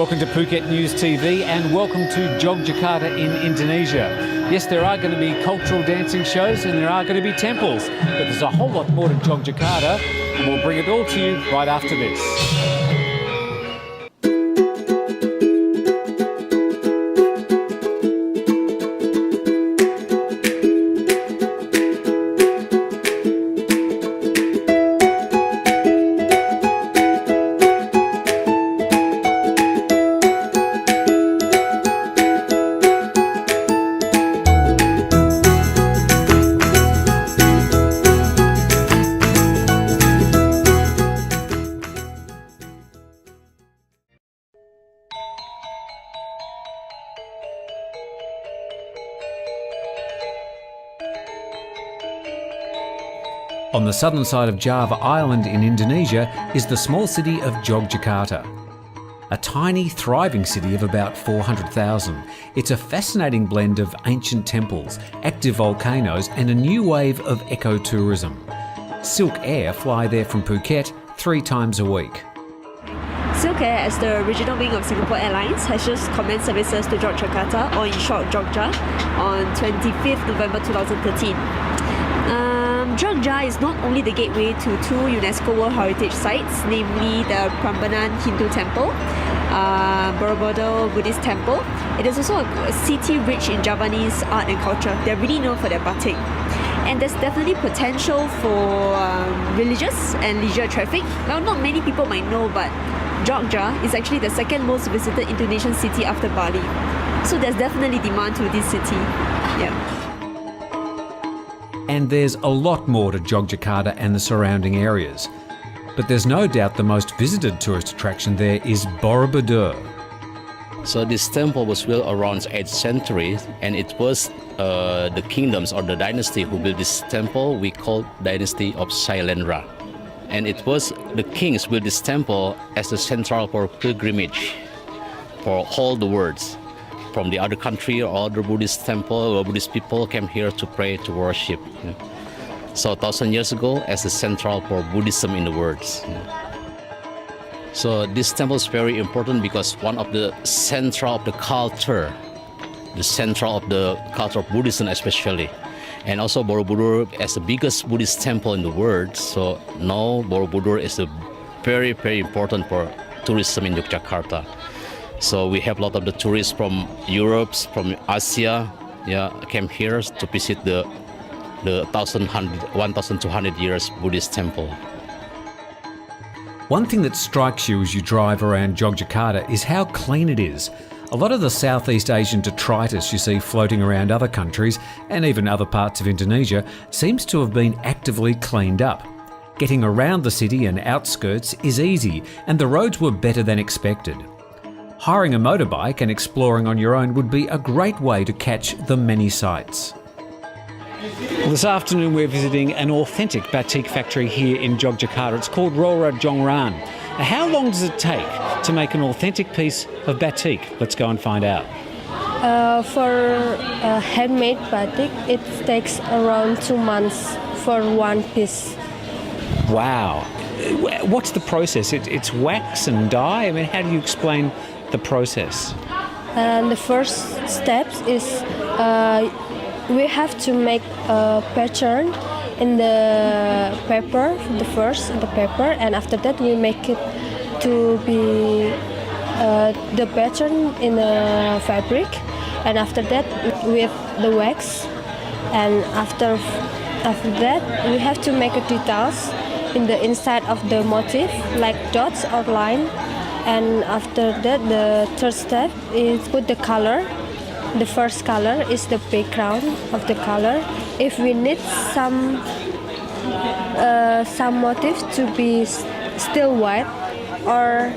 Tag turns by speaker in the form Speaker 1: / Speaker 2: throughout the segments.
Speaker 1: Welcome to Phuket News TV and welcome to Yogyakarta in Indonesia. Yes, there are going to be cultural dancing shows and there are going to be temples, but there's a whole lot more to Yogyakarta and we'll bring it all to you right after this. On the southern side of Java Island in Indonesia is the small city of Yogyakarta. A tiny, thriving city of about 400,000. It's a fascinating blend of ancient temples, active volcanoes and a new wave of ecotourism. Silk Air fly there from Phuket 3 times a week.
Speaker 2: Silk Air, as the regional wing of Singapore Airlines, has just commenced services to Yogyakarta, or in short, Jogja, on 25th November 2013. Jogja is not only the gateway to 2 UNESCO World Heritage Sites, namely the Prambanan Hindu Temple, Borobudur Buddhist Temple. It is also a city rich in Javanese art and culture. They're really known for their batik. And there's definitely potential for religious and leisure traffic. Well, not many people might know, but Jogja is actually the second most visited Indonesian city after Bali. So there's definitely demand to this city. Yeah.
Speaker 1: And there's a lot more to Yogyakarta and the surrounding areas. But there's no doubt the most visited tourist attraction there is Borobudur.
Speaker 3: So this temple was built around 8th century, and it was the kingdoms or the dynasty who built this temple we call Dynasty of Sailendra. And it was the kings built this temple as the central for pilgrimage for all the world. From the other country or other Buddhist temple or Buddhist people came here to pray, to worship. So 1,000 years ago, as the central for Buddhism in the world. So this temple is very important because one of the central of the culture, the central of the culture of Buddhism especially. And also Borobudur as the biggest Buddhist temple in the world. So now Borobudur is a very, very important for tourism in Yogyakarta. So we have a lot of the tourists from Europe, from Asia, came here to visit the 1,200 years Buddhist temple.
Speaker 1: One thing that strikes you as you drive around Yogyakarta is how clean it is. A lot of the Southeast Asian detritus you see floating around other countries and even other parts of Indonesia seems to have been actively cleaned up. Getting around the city and outskirts is easy and the roads were better than expected. Hiring a motorbike and exploring on your own would be a great way to catch the many sights. Well, this afternoon we're visiting an authentic batik factory here in Yogyakarta. It's called Rora Jongran. Now, how long does it take to make an authentic piece of batik? Let's go and find out.
Speaker 4: For handmade batik, it takes around 2 months for one piece.
Speaker 1: Wow. What's the process? It's wax and dye? I mean, how do you explain the process?
Speaker 4: And the first step is we have to make a pattern in the paper, and after that we make it to be the pattern in the fabric, and after that with the wax, and after that we have to make a details in the inside of the motif, like dots or line. And after that, the third step is put the color. The first color is the background of the color. If we need some motif to be still white, or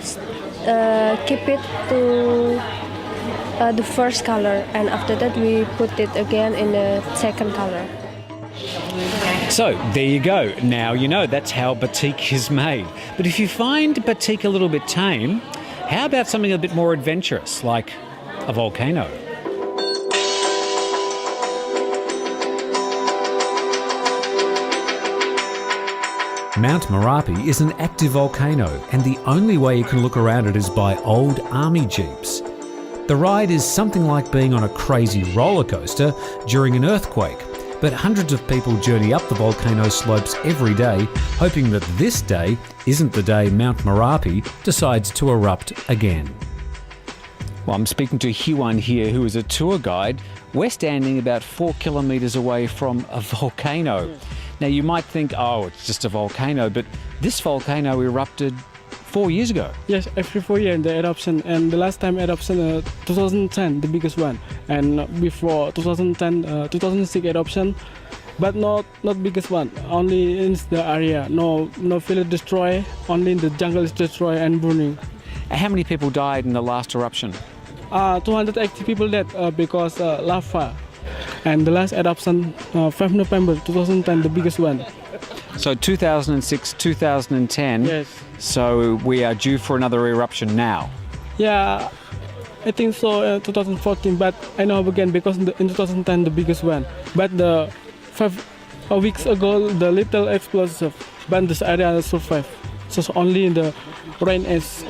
Speaker 4: keep it to the first color, and after that we put it again in the second color.
Speaker 1: So, there you go. Now you know that's how batik is made. But if you find batik a little bit tame, how about something a bit more adventurous, like a volcano? Mount Merapi is an active volcano, and the only way you can look around it is by old army jeeps. The ride is something like being on a crazy roller coaster during an earthquake, but hundreds of people journey up the volcano slopes every day, hoping that this day isn't the day Mount Merapi decides to erupt again. Well, I'm speaking to Hyuan here, who is a tour guide. We're standing about 4 kilometres away from a volcano. Now, you might think, oh, it's just a volcano, but this volcano erupted 4 years ago.
Speaker 5: Yes, every 4 years the eruption, and the last time eruption 2010, the biggest one, and before 2010, 2006 eruption, but not biggest one. Only in the area, no village destroyed, only the jungle is destroyed and burning.
Speaker 1: How many people died in the last eruption?
Speaker 5: 280 people dead because lava. And the last eruption, 5 November 2010, the biggest one.
Speaker 1: So 2006, 2010.
Speaker 5: Yes.
Speaker 1: So we are due for another eruption now.
Speaker 5: Yeah, I think so. 2014, but I know again because in 2010 the biggest one. But the 5 weeks ago the little explosive, but this area survived. So it's only in the rain is.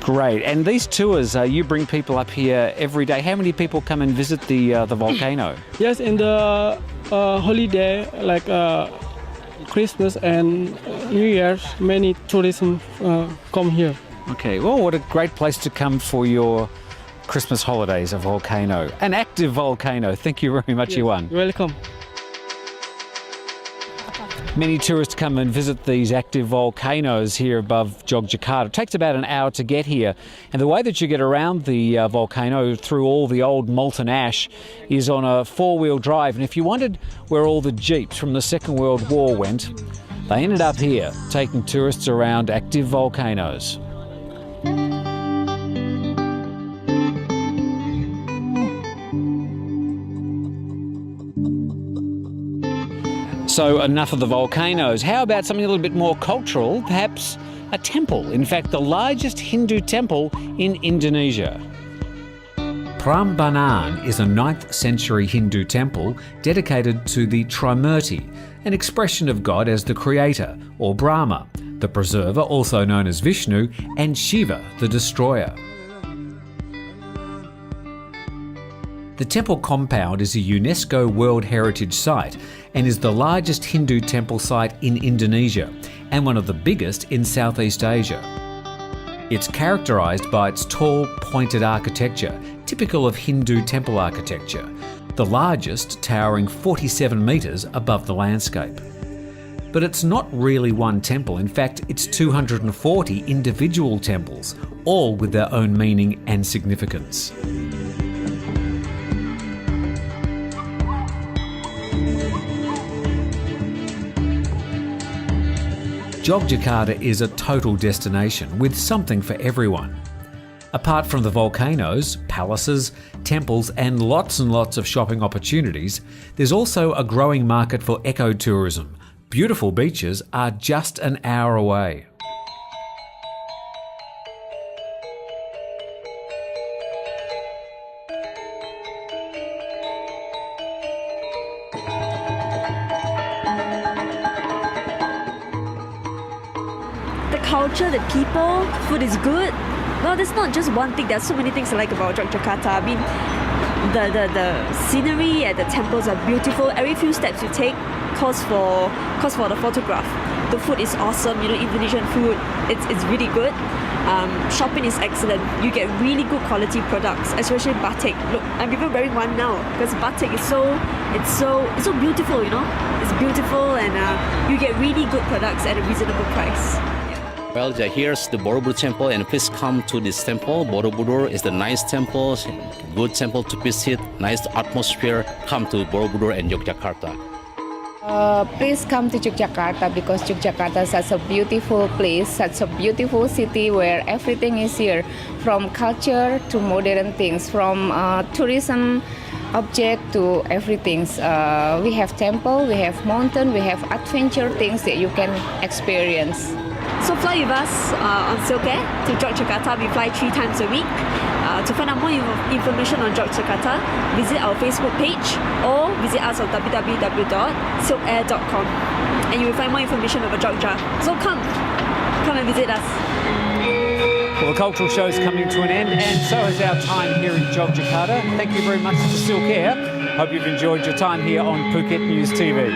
Speaker 1: Great. And these tours, you bring people up here every day. How many people come and visit the volcano?
Speaker 5: Yes, in the holiday like Christmas and New Year's, many tourists come here.
Speaker 1: Okay. Well, what a great place to come for your Christmas holidays, a volcano. An active volcano. Thank you very much,
Speaker 5: Yes,
Speaker 1: Hyuan.
Speaker 5: you're welcome.
Speaker 1: Many tourists come and visit these active volcanoes here above Yogyakarta. It takes about an hour to get here, and the way that you get around the volcano through all the old molten ash is on a four-wheel drive. And if you wondered where all the jeeps from the Second World War went, they ended up here, taking tourists around active volcanoes. So enough of the volcanoes. How about something a little bit more cultural, perhaps a temple? In fact, the largest Hindu temple in Indonesia. Prambanan is a 9th century Hindu temple dedicated to the Trimurti, an expression of God as the creator, or Brahma, the preserver, also known as Vishnu, and Shiva, the destroyer. The temple compound is a UNESCO World Heritage Site and is the largest Hindu temple site in Indonesia and one of the biggest in Southeast Asia. It's characterised by its tall, pointed architecture, typical of Hindu temple architecture, the largest towering 47 metres above the landscape. But it's not really one temple. In fact, it's 240 individual temples, all with their own meaning and significance. Yogyakarta is a total destination with something for everyone. Apart from the volcanoes, palaces, temples and lots of shopping opportunities, there's also a growing market for ecotourism. Beautiful beaches are just an hour away.
Speaker 2: Culture, the people, food is good. Well, there's not just one thing. There's so many things I like about Yogyakarta. I mean, the scenery and the temples are beautiful. Every few steps you take calls for the photograph. The food is awesome. You know, Indonesian food. It's really good. Shopping is excellent. You get really good quality products, especially batik. Look, I'm even wearing one now because batik is so beautiful. You know, it's beautiful, and you get really good products at a reasonable price.
Speaker 3: Well, here's the Borobudur temple, and please come to this temple. Borobudur is the nice temple, good temple to visit, nice atmosphere. Come to Borobudur and Yogyakarta.
Speaker 6: Please come to Yogyakarta because Yogyakarta is such a beautiful place, such a beautiful city where everything is here, from culture to modern things, from tourism object to everything. We have temple, we have mountain, we have adventure things that you can experience.
Speaker 2: So fly with us on Silkair to Yogyakarta. We fly 3 times a week. To find out more information on Yogyakarta, visit our Facebook page or visit us on www.silkair.com. and you will find more information about Jogja. So come and visit us.
Speaker 1: Well, the cultural show is coming to an end, and so is our time here in Yogyakarta. Thank you very much for Silk Air. Hope you've enjoyed your time here on Phuket News TV.